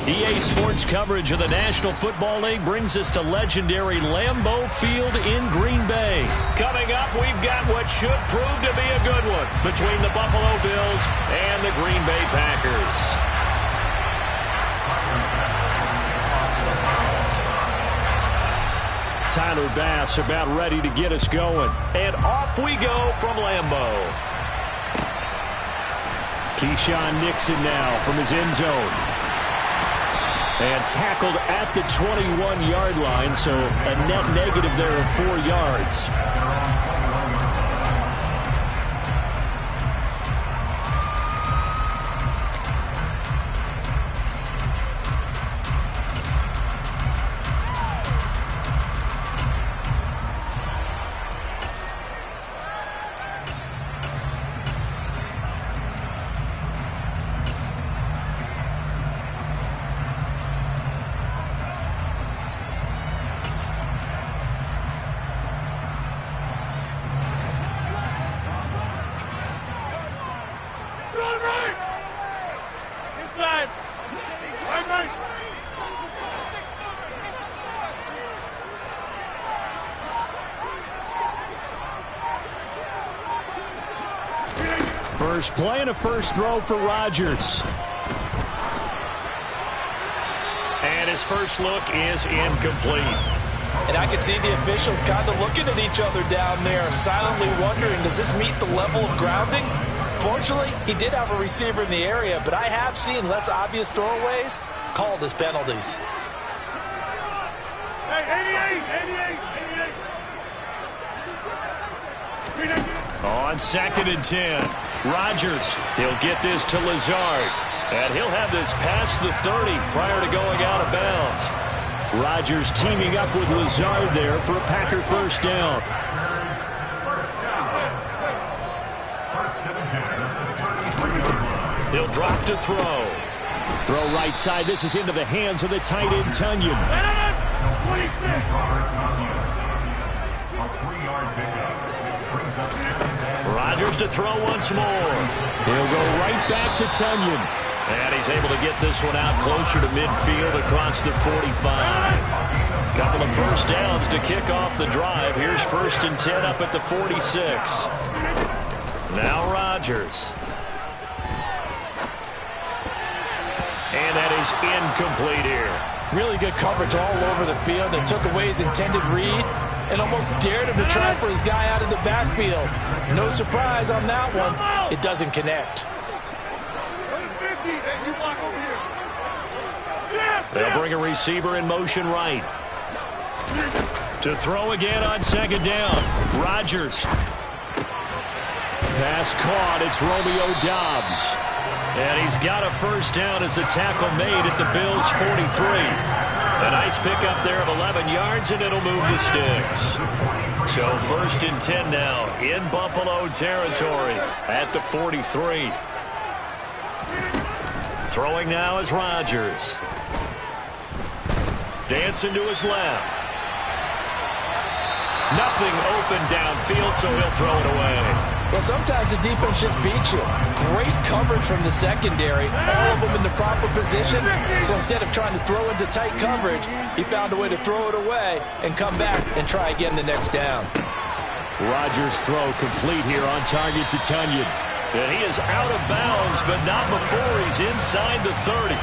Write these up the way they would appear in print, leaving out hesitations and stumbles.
EA Sports coverage of the National Football League brings us to legendary Lambeau Field in Green Bay. Coming up, we've got what should prove to be a good one between the Buffalo Bills and the Green Bay Packers. Tyler Bass about ready to get us going. And off we go from Lambeau. Keyshawn Nixon now from his end zone. And tackled at the 21-yard line, so a net negative there of 4 yards. First play and a first throw for Rodgers. And his first look is incomplete. And I can see the officials kind of looking at each other down there, silently wondering, does this meet the level of grounding? Fortunately, he did have a receiver in the area, but I have seen less obvious throwaways called as penalties. On 2nd and 10, Rodgers, he'll get this to Lazard. And he'll have this past the 30 prior to going out of bounds. Rodgers teaming up with Lazard there for a Packer first down. He'll drop to throw. Throw right side. This is into the hands of the tight end, Tunyon. Rodgers to throw once more. He'll go right back to Tunyon. And he's able to get this one out closer to midfield across the 45. Couple of first downs to kick off the drive. Here's 1st and 10 up at the 46. Now Rodgers. And that is incomplete here. Really good coverage all over the field. They took away his intended read and almost dared him to try for his guy out of the backfield. No surprise on that one. It doesn't connect. They'll bring a receiver in motion right. To throw again on 2nd down. Rodgers. Pass caught. It's Romeo Doubs. And he's got a first down as the tackle made at the Bills' 43. A nice pickup there of 11 yards, and it'll move the sticks. So 1st and 10 now in Buffalo territory at the 43. Throwing now is Rodgers. Dancing to his left. Nothing open downfield, so he'll throw it away. Well, sometimes the defense just beats you. Great coverage from the secondary. All of them in the proper position. So instead of trying to throw into tight coverage, he found a way to throw it away and come back and try again the next down. Rodgers' throw complete here on target to Tunyon. And he is out of bounds, but not before he's inside the 30.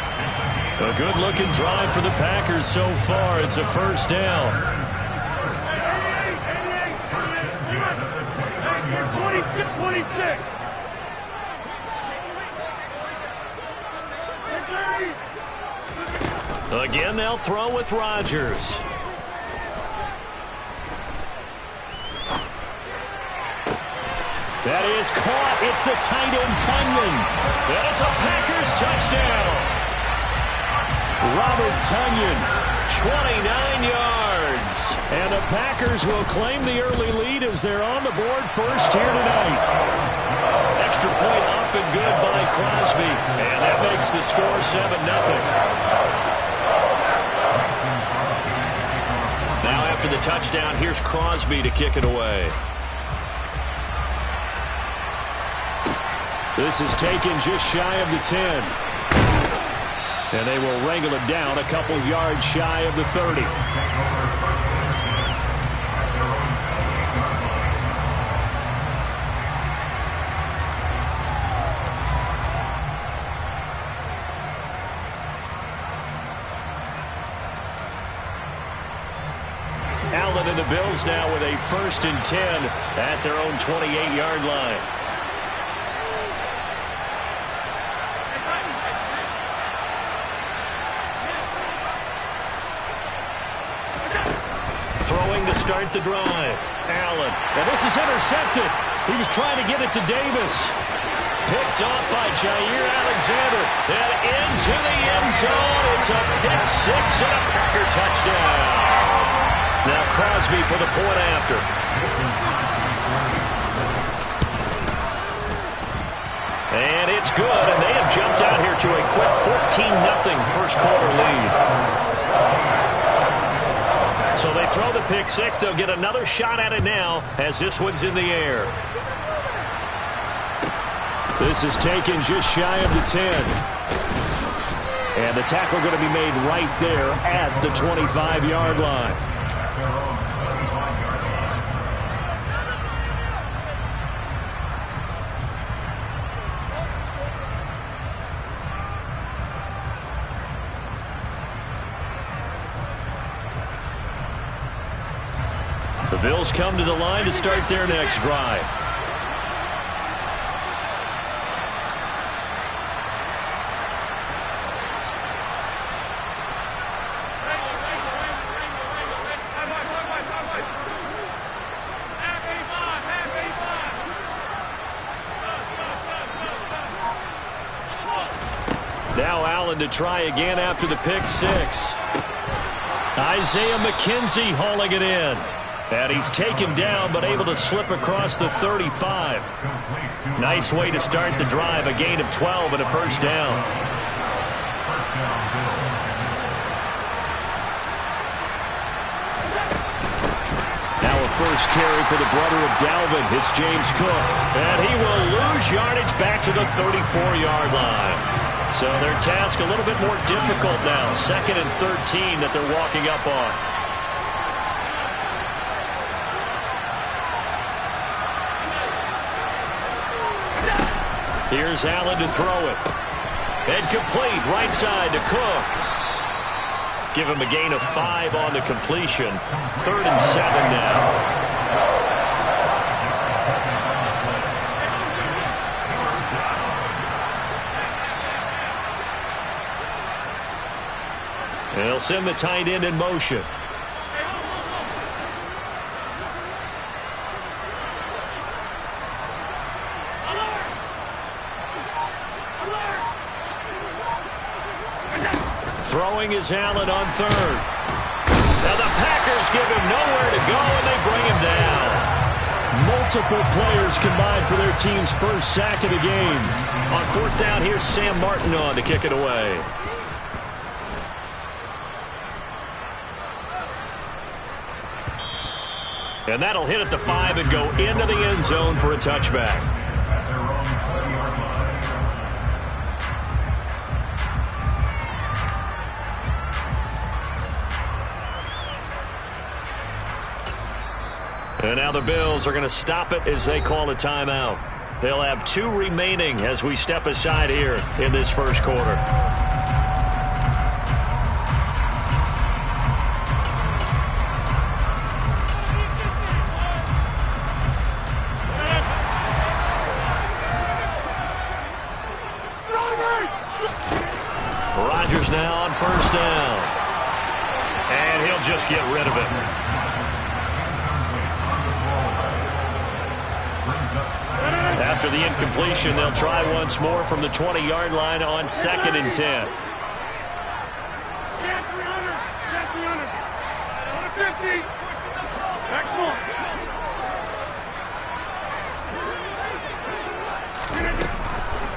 A good-looking drive for the Packers so far. It's a first down. 26. Again, they'll throw with Rodgers. That is caught. It's the tight end, Tunyon. And it's a Packers touchdown. Robert Tunyon, 29 yards. And the Packers will claim the early lead as they're on the board first here tonight. Extra point up and good by Crosby. And that makes the score 7-0. Now after the touchdown, here's Crosby to kick it away. This is taken just shy of the 10. And they will wrangle it down a couple yards shy of the 30. Allen and the Bills now with a 1st and 10 at their own 28-yard line. Throwing to start the drive. Allen. And this is intercepted. He was trying to get it to Davis. Picked off by Jair Alexander. And into the end zone. It's a pick six and a Packer touchdown. Now Crosby for the point after. And it's good. And they have jumped out here to a quick 14-0 first quarter lead. So they throw the pick six. They'll get another shot at it now as this one's in the air. This is taken just shy of the 10. And the tackle going to be made right there at the 25-yard line. The Bills come to the line to start their next drive. Now Allen to try again after the pick six. Isaiah McKenzie hauling it in. And he's taken down but able to slip across the 35. Nice way to start the drive. A gain of 12 and a first down. Now a first carry for the brother of Dalvin. It's James Cook. And he will lose yardage back to the 34-yard line. So their task a little bit more difficult now. 2nd and 13 that they're walking up on. Here's Allen to throw it. And complete right side to Cook. Give him a gain of 5 on the completion. 3rd and 7 now. They'll send the tight end in motion. Throwing is Allen on 3rd. Now the Packers give him nowhere to go, and they bring him down. Multiple players combined for their team's first sack of the game. On 4th down, here's Sam Martin on to kick it away. And that'll hit at the 5 and go into the end zone for a touchback. And now the Bills are going to stop it as they call a timeout. They'll have 2 remaining as we step aside here in this first quarter. Rodgers now on 1st down. And he'll just get rid of it. After the incompletion, they'll try once more from the 20-yard line on 2nd and 10.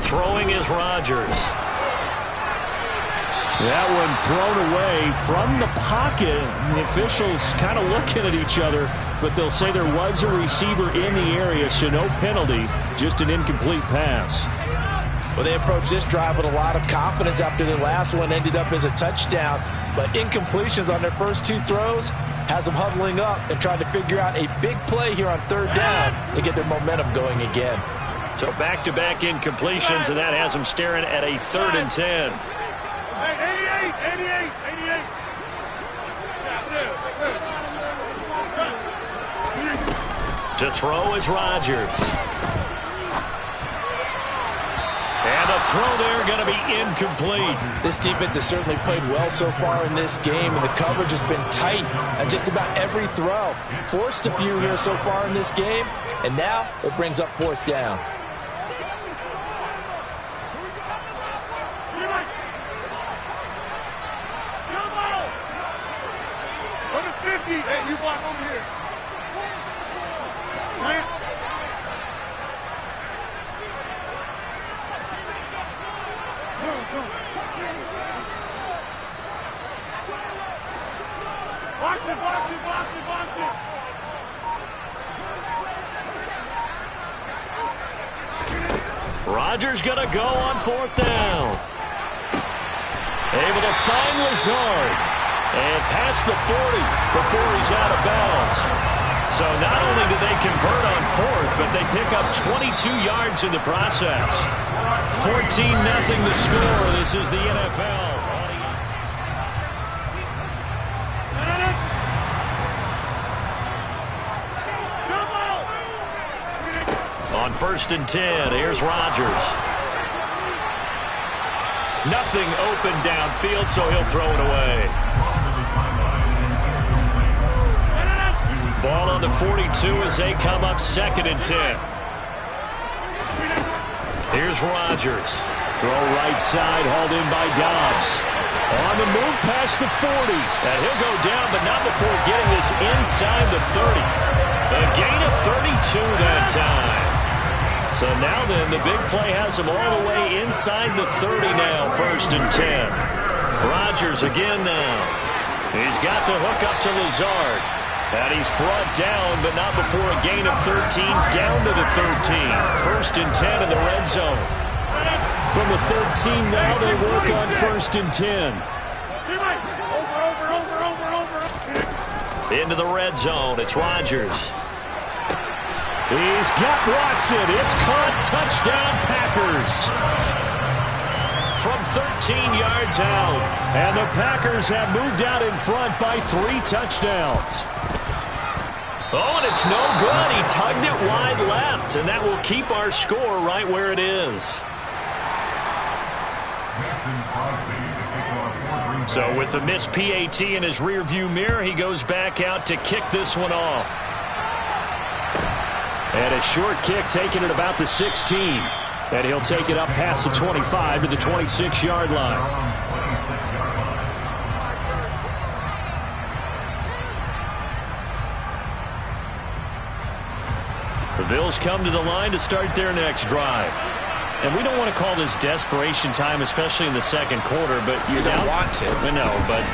Throwing is Rodgers. That one thrown away from the pocket. The officials kind of looking at each other, but they'll say there was a receiver in the area, so no penalty, just an incomplete pass. Well, they approached this drive with a lot of confidence after their last one ended up as a touchdown. But incompletions on their first 2 throws has them huddling up and trying to figure out a big play here on 3rd down to get their momentum going again. So back-to-back incompletions, and that has them staring at a 3rd and 10. 88. To throw is Rodgers. And the throw there going to be incomplete. This defense has certainly played well so far in this game, and the coverage has been tight on just about every throw. Forced a few here so far in this game, and now it brings up 4th down. Hey, you block over here. Box it. Rodgers going to go on 4th down. Able to find Lazard. And past the 40 before he's out of bounds. So not only do they convert on 4th, but they pick up 22 yards in the process. 14-0 the score. This is the NFL. On 1st and 10, here's Rodgers. Nothing open downfield, so he'll throw it away. Ball on the 42 as they come up 2nd and 10. Here's Rodgers. Throw right side, hauled in by Dobbs. On the move past the 40. And he'll go down, but not before getting this inside the 30. A gain of 32 that time. So now then, the big play has him all the way inside the 30 now, 1st and 10. Rodgers again now. He's got to hook up to Lazard. And he's brought down, but not before a gain of 13, down to the 13. 1st and 10 in the red zone. From the 13 now, they work on 1st and 10. Into the red zone, it's Rodgers. He's got Watson. It's caught. Touchdown, Packers. From 13 yards out. And the Packers have moved out in front by 3 touchdowns. Oh, and it's no good. He tugged it wide left, and that will keep our score right where it is. So with the missed PAT in his rearview mirror, he goes back out to kick this one off. And a short kick taken at about the 16. And he'll take it up past the 25 to the 26-yard line. The Bills come to the line to start their next drive. And we don't want to call this desperation time, especially in the second quarter, but you're down. You don't want to. No, but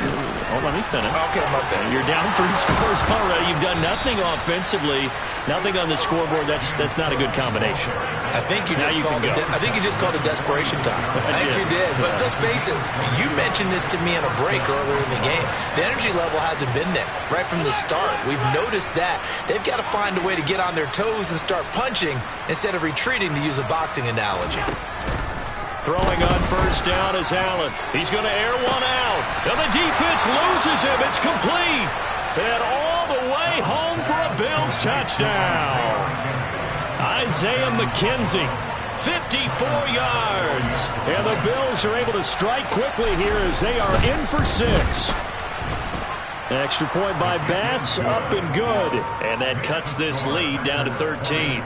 let me finish. Okay, my bad. You're down 3 scores already. You've done nothing offensively, nothing on the scoreboard. That's not a good combination. I think you just called it desperation time. I think you did. But let's face it, you mentioned this to me in a break earlier in the game. The energy level hasn't been there right from the start. We've noticed that. They've got to find a way to get on their toes and start punching instead of retreating, to use a boxing analogy. Throwing on first down is Allen. He's going to air one out. And the defense loses him. It's complete. And all the way home for a Bills touchdown. Isaiah McKenzie, 54 yards. And the Bills are able to strike quickly here as they are in for 6. Extra point by Bass, up and good. And that cuts this lead down to 13.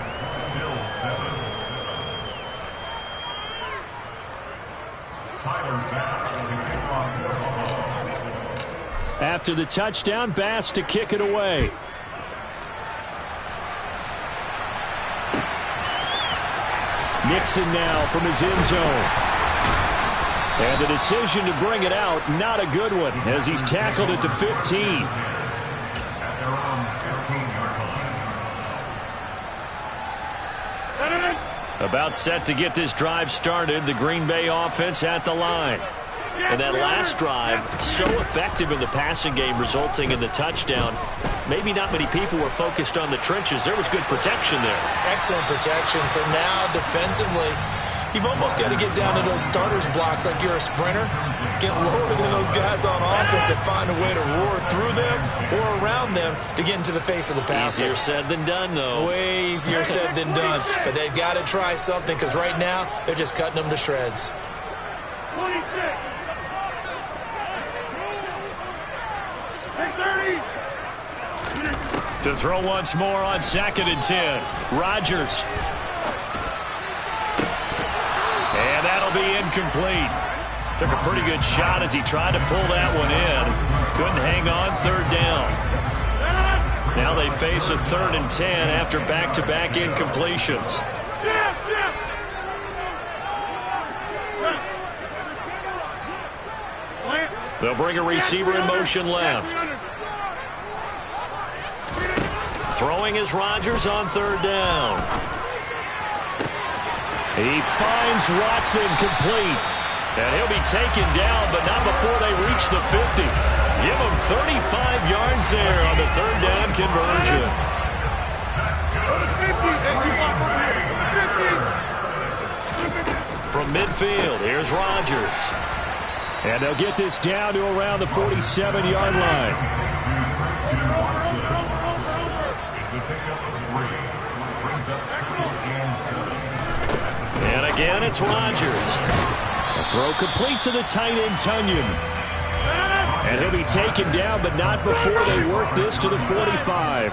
After the touchdown, Bass to kick it away. Nixon now from his end zone. And the decision to bring it out, not a good one, as he's tackled at the 15. About set to get this drive started. The Green Bay offense at the line. And that last drive, so effective in the passing game, resulting in the touchdown. Maybe not many people were focused on the trenches. There was good protection there. Excellent protection. So now defensively, you've almost got to get down to those starters blocks like you're a sprinter. Get lower than those guys on offense and find a way to roar through them or around them to get into the face of the passer. Easier said than done, though. Way easier said than done. But they've got to try something because right now they're just cutting them to shreds. 26. 30. To throw once more on 2nd and 10. Rodgers. And that'll be incomplete. Took a pretty good shot as he tried to pull that one in. Couldn't hang on. 3rd down. Now they face a 3rd and 10 after back-to-back incompletions. They'll bring a receiver in motion left. Throwing is Rodgers on 3rd down. He finds Watson complete. And he'll be taken down, but not before they reach the 50. Give him 35 yards there on the 3rd down conversion. From midfield, here's Rodgers. And they'll get this down to around the 47-yard line. And again, it's Rodgers. A throw complete to the tight end, Tonyan. And he'll be taken down, but not before they work this to the 45.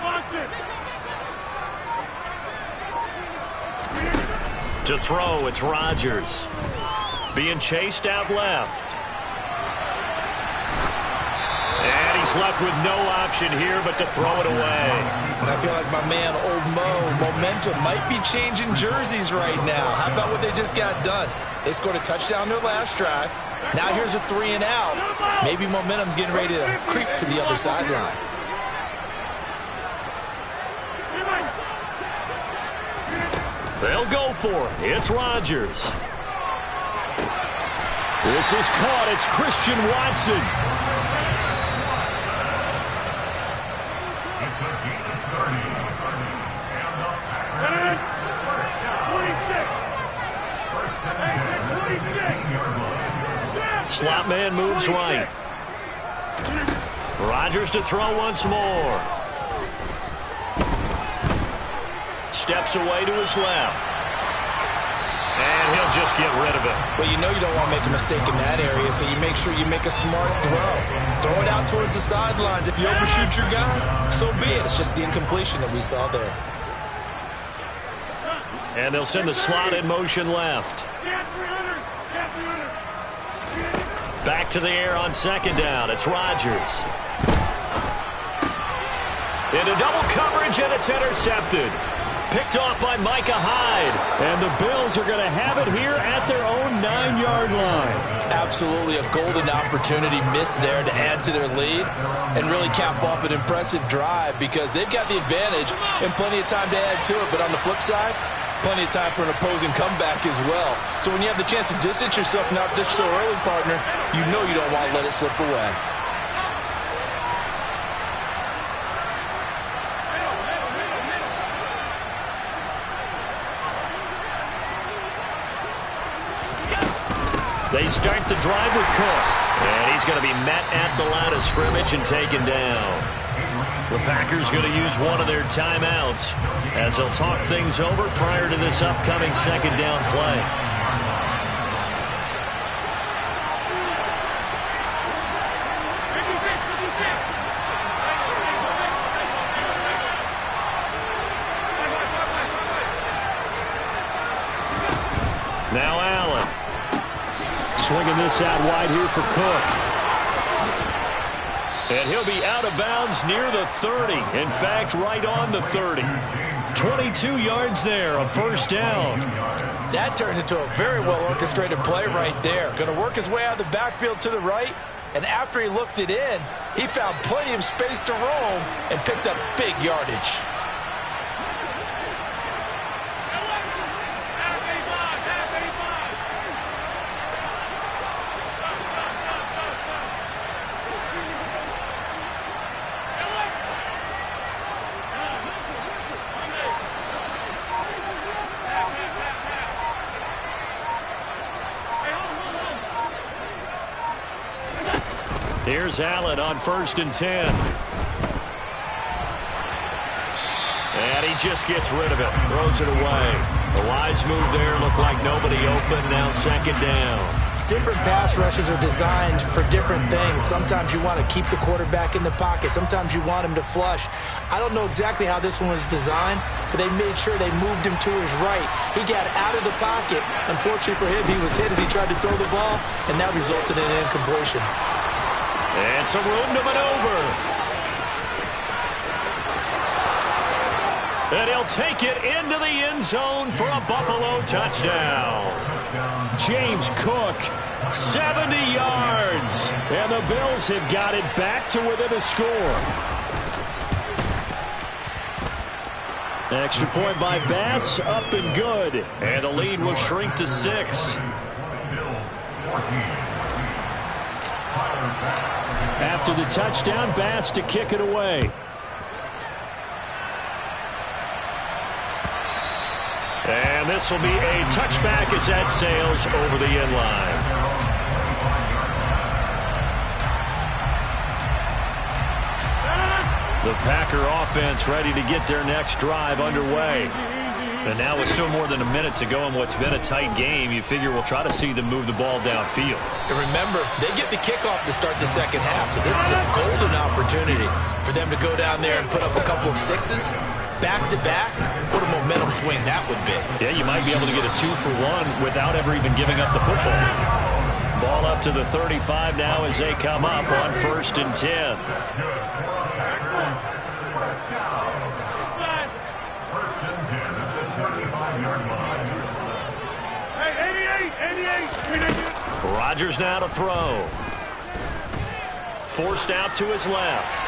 Watch it. To throw, it's Rodgers. Being chased out left. And he's left with no option here but to throw it away. And I feel like my man, Old Mo, momentum might be changing jerseys right now. How about what they just got done? They scored a touchdown their last drive. Now here's a 3 and out. Maybe momentum's getting ready to creep to the other sideline. They'll go for it. It's Rodgers. This is caught. It's Christian Watson. Slot man moves right. Rodgers to throw once more. Steps away to his left. And he'll just get rid of it. Well, you know you don't want to make a mistake in that area, so you make sure you make a smart throw. Throw it out towards the sidelines. If you overshoot your guy, so be it. It's just the incompletion that we saw there. And they'll send the slot in motion left. Back to the air on 2nd down. It's Rodgers. Into double coverage, and it's intercepted. Picked off by Micah Hyde. And the Bills are going to have it here at their own 9-yard line. Absolutely a golden opportunity missed there to add to their lead and really cap off an impressive drive because they've got the advantage and plenty of time to add to it. But on the flip side, plenty of time for an opposing comeback as well. So when you have the chance to distance yourself not just so early, partner, you know you don't want to let it slip away. They start the drive with Cook. And he's going to be met at the line of scrimmage and taken down. The Packers going to use one of their timeouts as they'll talk things over prior to this upcoming 2nd down play. Now Allen. Swinging this out wide here for Cook. And he'll be out of bounds near the 30. In fact, right on the 30. 22 yards there, a first down. That turned into a very well-orchestrated play right there. Going to work his way out of the backfield to the right, and after he looked it in, he found plenty of space to roam and picked up big yardage. Here's Allen on 1st and 10. And he just gets rid of it. Throws it away. A wise move there. Looked like nobody open. Now 2nd down. Different pass rushes are designed for different things. Sometimes you want to keep the quarterback in the pocket. Sometimes you want him to flush. I don't know exactly how this one was designed, but they made sure they moved him to his right. He got out of the pocket. Unfortunately for him, he was hit as he tried to throw the ball, and that resulted in an incompletion. And some room to maneuver. And he'll take it into the end zone for a Buffalo touchdown. James Cook, 70 yards. And the Bills have got it back to within a score. Extra point by Bass, up and good. And the lead will shrink to 6. After the touchdown, Bass to kick it away. And this will be a touchback as that sails over the end line. The Packer offense ready to get their next drive underway. And now with still more than a minute to go in what's been a tight game, you figure we'll try to see them move the ball downfield. And remember, they get the kickoff to start the second half, so this is a golden opportunity for them to go down there and put up a couple of sixes. Back-to-back, what a momentum swing that would be. Yeah, you might be able to get a 2-for-1 without ever even giving up the football. Ball up to the 35 now as they come up on 1st and 10. Rodgers now to throw. Forced out to his left.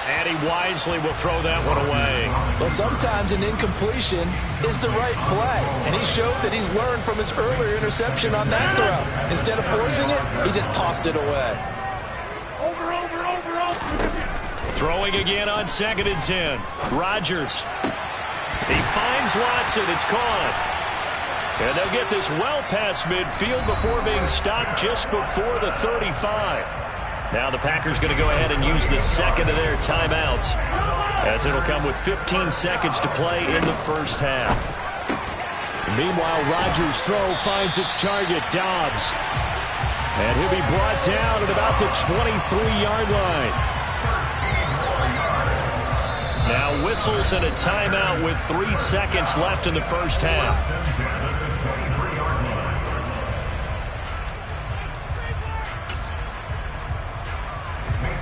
And he wisely will throw that one away. Well, sometimes an incompletion is the right play. And he showed that he's learned from his earlier interception on that throw. Instead of forcing it, he just tossed it away. Over. Throwing again on 2nd and 10. Rodgers. He finds Watson. It's caught. And they'll get this well past midfield before being stopped just before the 35. Now the Packers going to go ahead and use the second of their timeouts, as it'll come with 15 seconds to play in the first half. Meanwhile, Rodgers' throw finds its target, Dobbs. And he'll be brought down at about the 23-yard line. Now whistles and a timeout with 3 seconds left in the first half.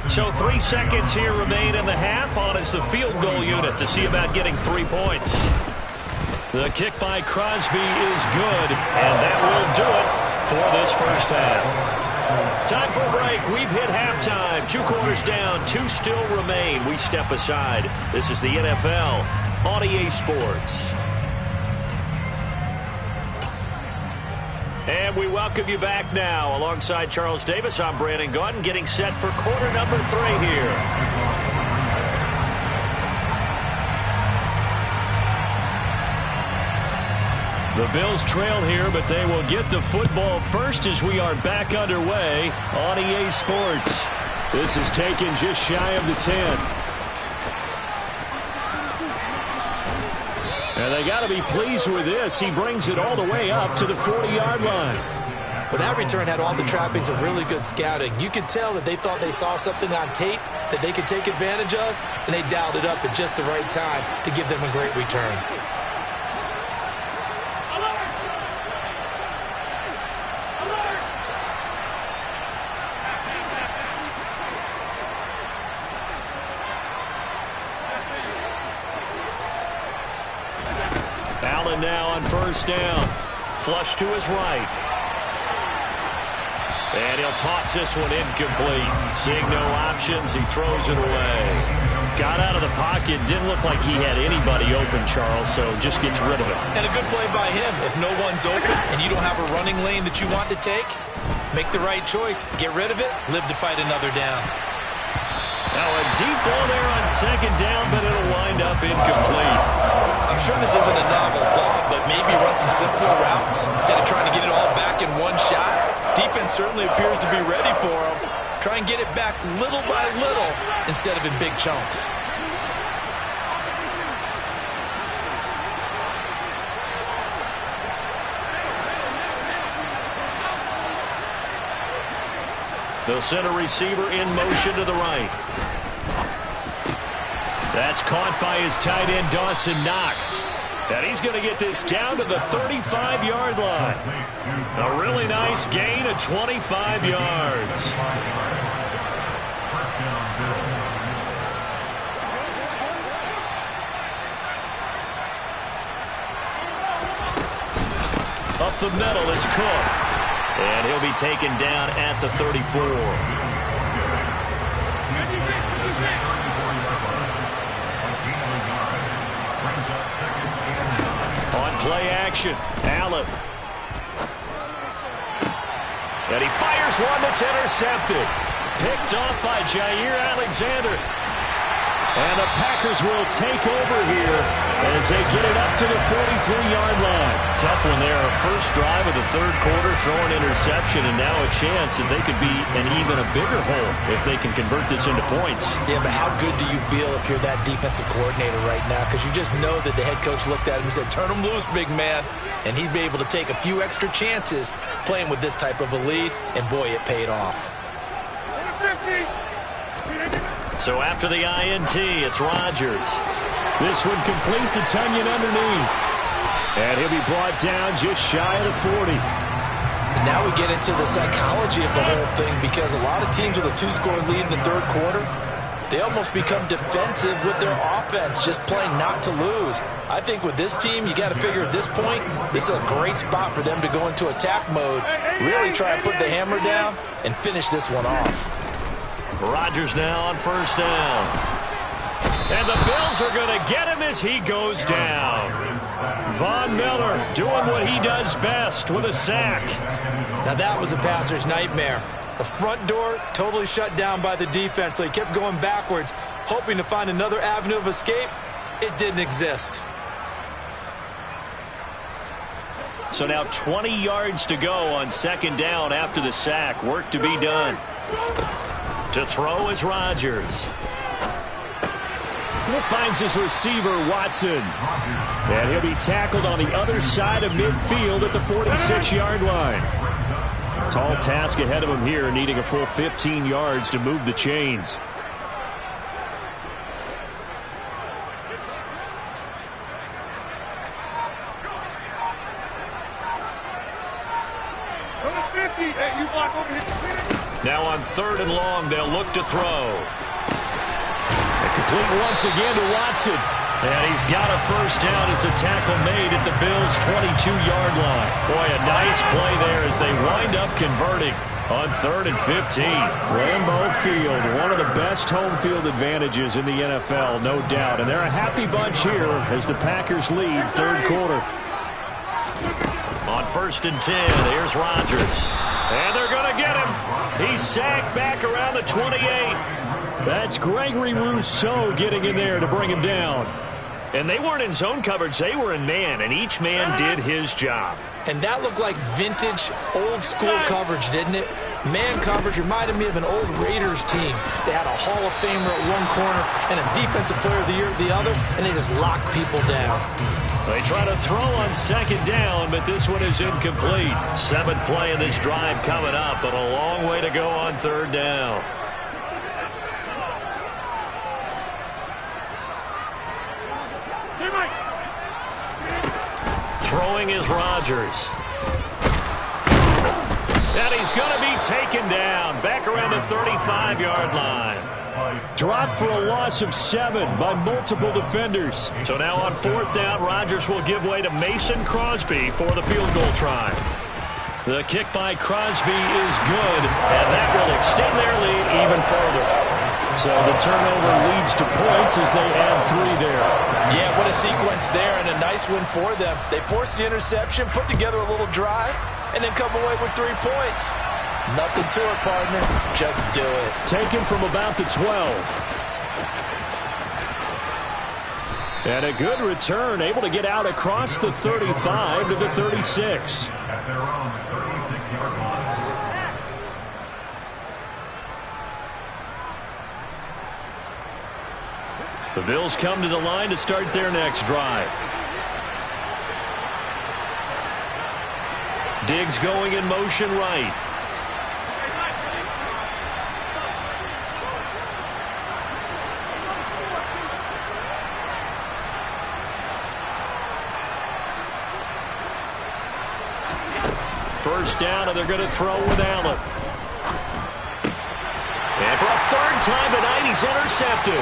So 3 seconds here remain in the half on as the field goal unit to see about getting 3 points. The kick by Crosby is good, and that will do it for this first half. Time for a break. We've hit halftime. 2 quarters down, 2 still remain. We step aside. This is the NFL on EA Sports. And we welcome you back now. Alongside Charles Davis, I'm Brandon Gaudin, getting set for quarter number 3 here. The Bills trail here, but they will get the football first as we are back underway on EA Sports. This is taken just shy of the 10. And they got to be pleased with this. He brings it all the way up to the 40-yard line. Well, that return had all the trappings of really good scouting. You could tell that they thought they saw something on tape that they could take advantage of, and they dialed it up at just the right time to give them a great return. first down. Flush to his right. And he'll toss this one incomplete. Seeing no options, he throws it away. Got out of the pocket. Didn't look like he had anybody open, Charles, so just gets rid of it. And a good play by him. If no one's open and you don't have a running lane that you want to take, make the right choice. Get rid of it. Live to fight another down. Now a deep ball there on second down, but it'll wind up incomplete. I'm sure this isn't a novel thought, but maybe run some simpler routes instead of trying to get it all back in one shot. Defense certainly appears to be ready for him. Try and get it back little by little instead of in big chunks. They'll send a receiver in motion to the right. That's caught by his tight end, Dawson Knox. And he's going to get this down to the 35-yard line. A really nice gain of 25 yards. Up the middle, it's Cook. And he'll be taken down at the 34. Play action. Allen. And he fires one that's intercepted. Picked off by Jair Alexander. And the Packers will take over here as they get it up to the 43-yard line. Tough one there. First drive of the third quarter, throw an interception, and now a chance that they could be an even a bigger hole if they can convert this into points. Yeah, but how good do you feel if you're that defensive coordinator right now? Because you just know that the head coach looked at him and said, turn him loose, big man. And he'd be able to take a few extra chances playing with this type of a lead, and boy, it paid off. So after the INT, it's Rodgers. This one complete to Tonyan underneath. And he'll be brought down just shy of the 40. And now we get into the psychology of the whole thing, because a lot of teams with a two-score lead in the third quarter, they almost become defensive with their offense, just playing not to lose. I think with this team, you got to figure at this point, this is a great spot for them to go into attack mode, really try to put the hammer down and finish this one off. Rodgers now on first down. And the Bills are going to get him as he goes down. Von Miller doing what he does best with a sack. Now that was a passer's nightmare. The front door totally shut down by the defense, so he kept going backwards, hoping to find another avenue of escape. It didn't exist. So now 20 yards to go on second down after the sack. Work to be done. To throw is Rodgers. He finds his receiver, Watson. And he'll be tackled on the other side of midfield at the 46-yard line. Tall task ahead of him here, needing a full 15 yards to move the chains. Now on third and long, they'll look to throw. And complete once again to Watson. And he's got a first down as a tackle made at the Bills' 22-yard line. Boy, a nice play there as they wind up converting on 3rd and 15. Lambeau Field, one of the best home field advantages in the NFL, no doubt. And they're a happy bunch here as the Packers lead third quarter. On 1st and 10, here's Rodgers. And they're going to get him. He's sacked back around the 28. That's Gregory Rousseau getting in there to bring him down. And they weren't in zone coverage. They were in man, and each man did his job. And that looked like vintage, old-school coverage, didn't it? Man coverage reminded me of an old Raiders team. They had a Hall of Famer at one corner and a Defensive Player of the Year at the other, and they just locked people down. They try to throw on second down, but this one is incomplete. 7th play of this drive coming up, but a long way to go on 3rd down. Throwing is Rodgers. And he's going to be taken down back around the 35-yard line. Dropped for a loss of 7 by multiple defenders. So now on 4th down, Rodgers will give way to Mason Crosby for the field goal try. The kick by Crosby is good, and that will extend their lead even further. So the turnover leads to points as they add 3 there. Yeah, what a sequence there, and a nice win for them. They forced the interception, put together a little drive, and then come away with 3 points. Nothing to it, partner. Just do it. Taken from about the 12. And a good return, able to get out across the 35 to the 36. At their own 36-yard line. The Bills come to the line to start their next drive. Diggs going in motion right. First down, and they're going to throw with Allen. And for a 3rd time tonight, he's intercepted.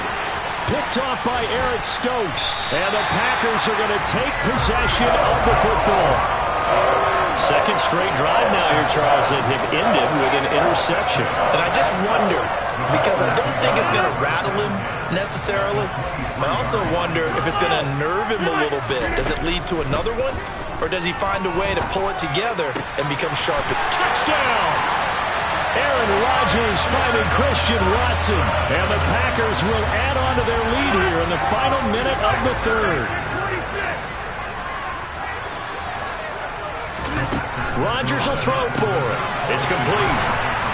Picked off by Eric Stokes. And the Packers are going to take possession of the football. Second straight drive now here, Charles, that have ended with an interception. And I just wonder, because I don't think it's going to rattle him necessarily. I also wonder if it's going to nerve him a little bit. Does it lead to another one? Or does he find a way to pull it together and become sharp? Touchdown! Aaron Rodgers finding Christian Watson. And the Packers will add on to their lead here in the final minute of the 3rd. Rodgers will throw for it. It's complete.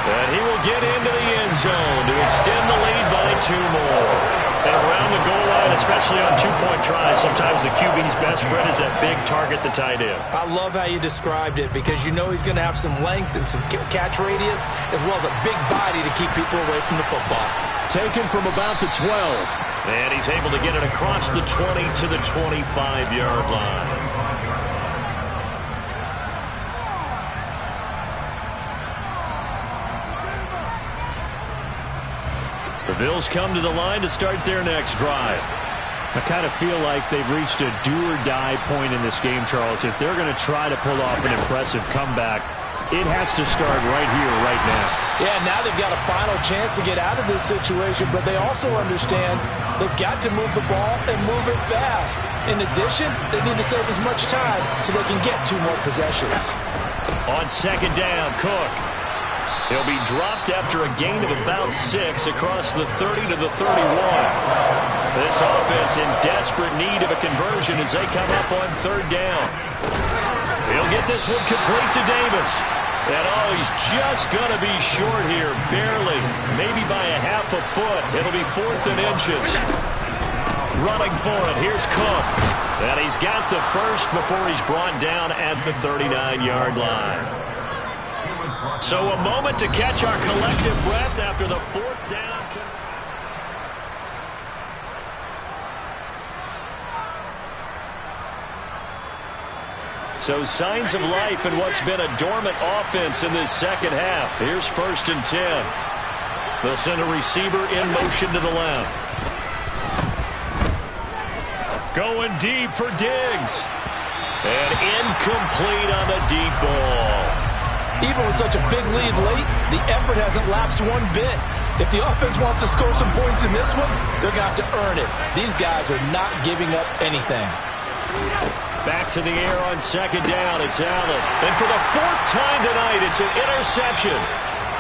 And he will get into the end zone to extend the lead by 2 more. And around the goal line, especially on 2-point tries, sometimes the QB's best friend is that big target, the tight end. I love how you described it, because you know he's going to have some length and some catch radius, as well as a big body to keep people away from the football. Taken from about the 12. And he's able to get it across the 20 to the 25-yard line. The Bills come to the line to start their next drive. I kind of feel like they've reached a do-or-die point in this game, Charles. If they're going to try to pull off an impressive comeback, it has to start right here, right now. Yeah, now they've got a final chance to get out of this situation, but they also understand they've got to move the ball and move it fast. In addition, they need to save as much time so they can get 2 more possessions. On 2nd down, Cook. He'll be dropped after a gain of about 6 across the 30 to the 31. This offense in desperate need of a conversion as they come up on 3rd down. He'll get this one complete to Davis. And he's just going to be short here, barely, maybe by a half a foot. It'll be 4th and inches. Running for it, here's Cook. And he's got the first before he's brought down at the 39-yard line. So a moment to catch our collective breath after the 4th down. So signs of life in what's been a dormant offense in this second half. Here's 1st and 10. They'll send a receiver in motion to the left. Going deep for Diggs. And incomplete on the deep ball. Even with such a big lead late, the effort hasn't lapsed one bit. If the offense wants to score some points in this one, they're going to have to earn it. These guys are not giving up anything. Back to the air on 2nd down. It's Allen. And for the 4th time tonight, it's an interception.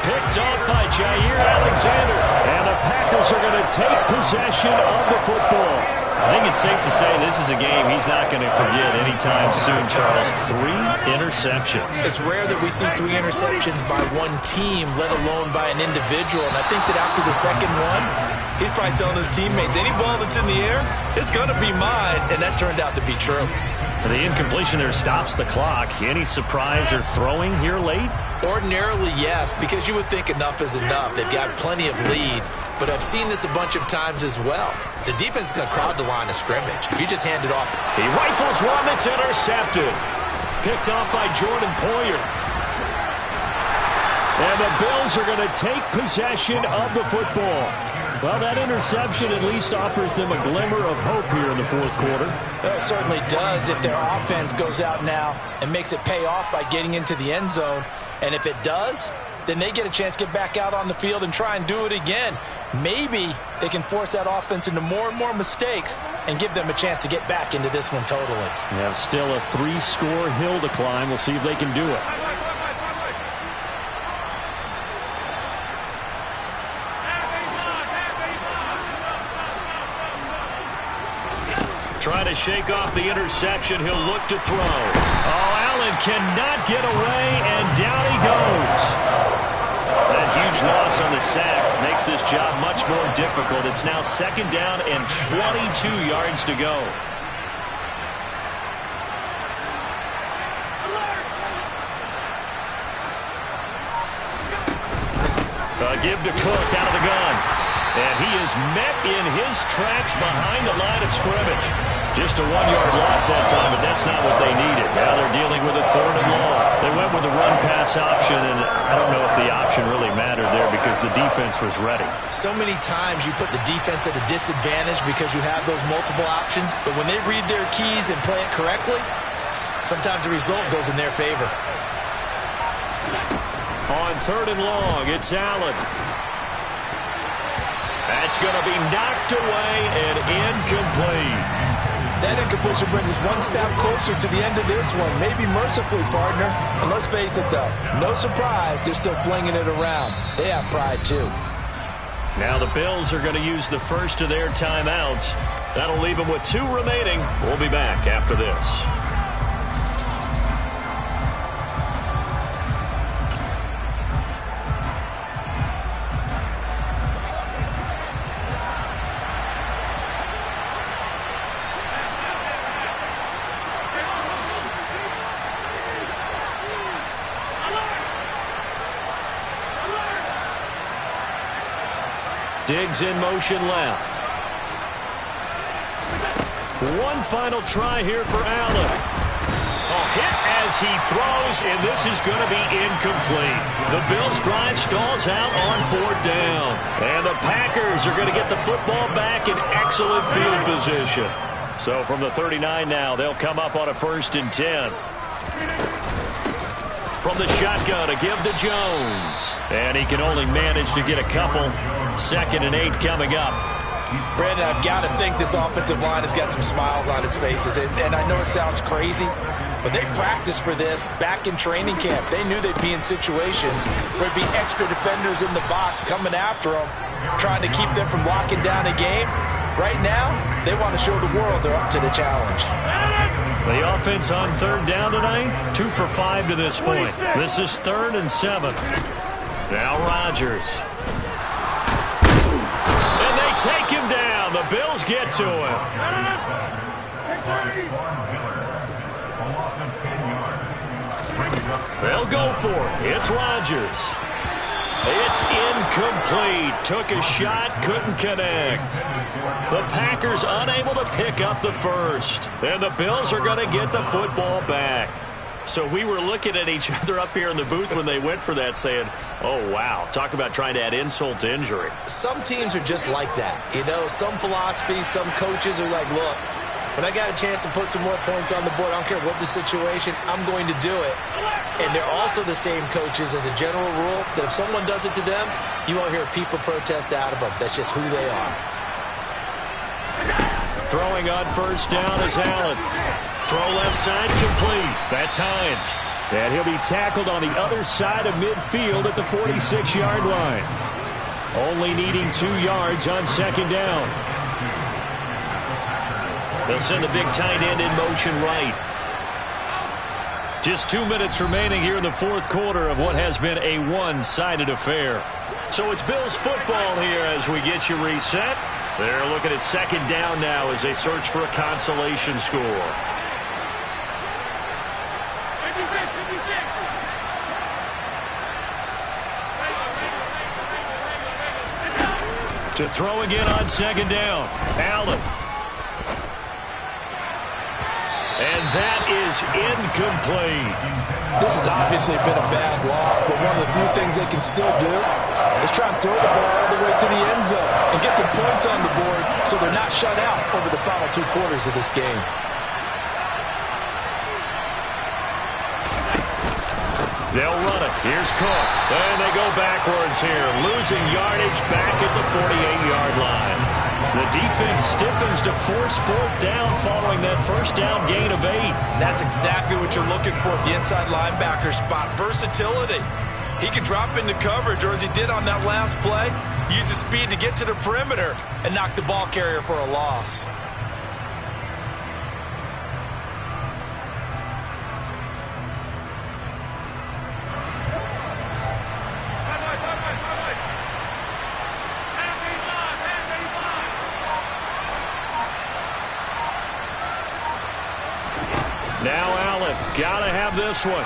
Picked up by Jair Alexander. And the Packers are going to take possession of the football. I think it's safe to say this is a game he's not going to forget anytime soon, Charles. 3 interceptions. It's rare that we see 3 interceptions by one team, let alone by an individual. And I think that after the second one, he's probably telling his teammates, any ball that's in the air, it's going to be mine. And that turned out to be true. The incompletion there stops the clock. Any surprise they're throwing here late? Ordinarily, yes, because you would think enough is enough. They've got plenty of lead, but I've seen this a bunch of times as well. The defense is going to crowd the line of scrimmage. If you just hand it off. He rifles one that's intercepted. Picked off by Jordan Poyer. And the Bills are going to take possession of the football. Well, that interception at least offers them a glimmer of hope here in the fourth quarter. Well, it certainly does if their offense goes out now and makes it pay off by getting into the end zone. And if it does, then they get a chance to get back out on the field and try and do it again. Maybe they can force that offense into more and more mistakes and give them a chance to get back into this one totally. They have still a 3-score hill to climb. We'll see if they can do it. Trying to shake off the interception. He'll look to throw. Oh, Allen cannot get away, and down he goes. That huge loss on the sack makes this job much more difficult. It's now 2nd down and 22 yards to go. Give to Cook out of the gun. And he is met in his tracks behind the line of scrimmage. Just a 1-yard loss that time, but that's not what they needed. Now they're dealing with a 3rd and long. They went with a run-pass option, and I don't know if the option really mattered there because the defense was ready. So many times you put the defense at a disadvantage because you have those multiple options, but when they read their keys and play it correctly, sometimes the result goes in their favor. On 3rd and long, it's Allen. That's going to be knocked away and incomplete. That incompletion brings us one step closer to the end of this one. Maybe mercifully, partner. And let's face it, though, no surprise, they're still flinging it around. They have pride, too. Now the Bills are going to use the first of their timeouts. That'll leave them with 2 remaining. We'll be back after this. Diggs in motion left. One final try here for Allen. A hit as he throws, and this is going to be incomplete. The Bills drive stalls out on 4th down. And the Packers are going to get the football back in excellent field position. So from the 39 now, they'll come up on a 1st and 10. From the shotgun to give to Jones. And he can only manage to get a couple. 2nd and 8 coming up. Brandon, I've got to think this offensive line has got some smiles on its faces. And I know it sounds crazy, but they practiced for this back in training camp. They knew they'd be in situations where there'd be extra defenders in the box coming after them, trying to keep them from locking down a game. Right now, they want to show the world they're up to the challenge. The offense on 3rd down tonight, 2 for 5 to this point. This is 3rd and 7. Now Rodgers. And they take him down. The Bills get to him. They'll go for it. It's Rodgers. It's incomplete. Took a shot, couldn't connect. The Packers unable to pick up the first. And the Bills are going to get the football back. So we were looking at each other up here in the booth when they went for that saying, oh, wow, talk about trying to add insult to injury. Some teams are just like that. You know, some philosophies, some coaches are like, look, when I got a chance to put some more points on the board, I don't care what the situation, I'm going to do it. And they're also the same coaches as a general rule that if someone does it to them, you won't hear people protest out of them. That's just who they are. Throwing on 1st down is Allen. Throw left side complete. That's Hines. And he'll be tackled on the other side of midfield at the 46-yard line. Only needing 2 yards on 2nd down. They'll send the big tight end in motion right. Just 2 minutes remaining here in the 4th quarter of what has been a one-sided affair. So it's Bills football here as we get you reset. They're looking at 2nd down now as they search for a consolation score. To throw again on 2nd down. Allen. And that is incomplete. This has obviously been a bad loss, but one of the few things they can still do is try and throw the ball all the way to the end zone and get some points on the board so they're not shut out over the final 2 quarters of this game. They'll run it. Here's Cook. And they go backwards here, losing yardage back at the 48-yard line. The defense stiffens to force 4th down following that first down gain of 8. That's exactly what you're looking for at the inside linebacker spot. Versatility. He can drop into coverage, or as he did on that last play, use his speed to get to the perimeter and knock the ball carrier for a loss. Now Allen, gotta have this one.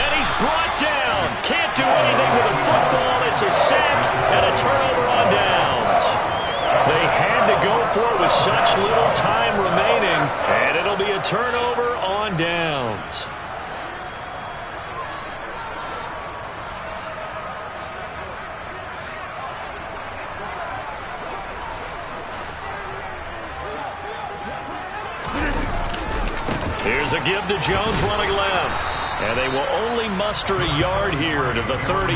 And he's brought down. Can't do anything with the football. It's a sack and a turnover on downs. They had to go for it with such little time remaining, and it'll be a turnover on downs. Here's a give to Jones running left. And they will only muster a yard here to the 38.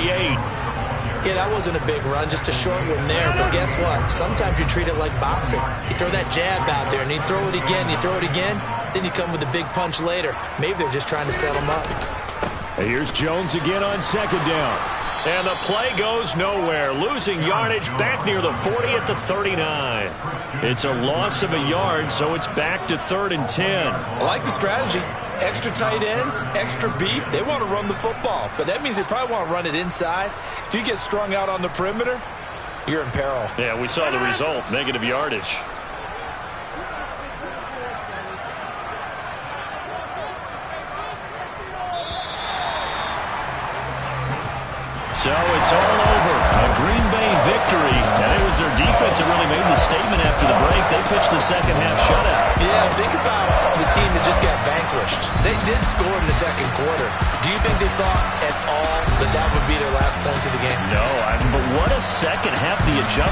Yeah, that wasn't a big run, just a short one there. But guess what? Sometimes you treat it like boxing. You throw that jab out there, and you throw it again, then you come with a big punch later. Maybe they're just trying to set him up. And here's Jones again on 2nd down. And the play goes nowhere, losing yardage back near the 40 at the 39. It's a loss of a yard, so it's back to 3rd and 10. I like the strategy. Extra tight ends, extra beef. They want to run the football, but that means they probably want to run it inside. If you get strung out on the perimeter, you're in peril. Yeah, we saw the result, negative yardage. So it's all over. A Green Bay victory. And it was their defense that really made the statement after the break. They pitched the second half shutout. Yeah, think about the team that just got vanquished. They did score in the 2nd quarter. Do you think they thought at all that that would be their last points of the game? No, but what a second half the adjustment.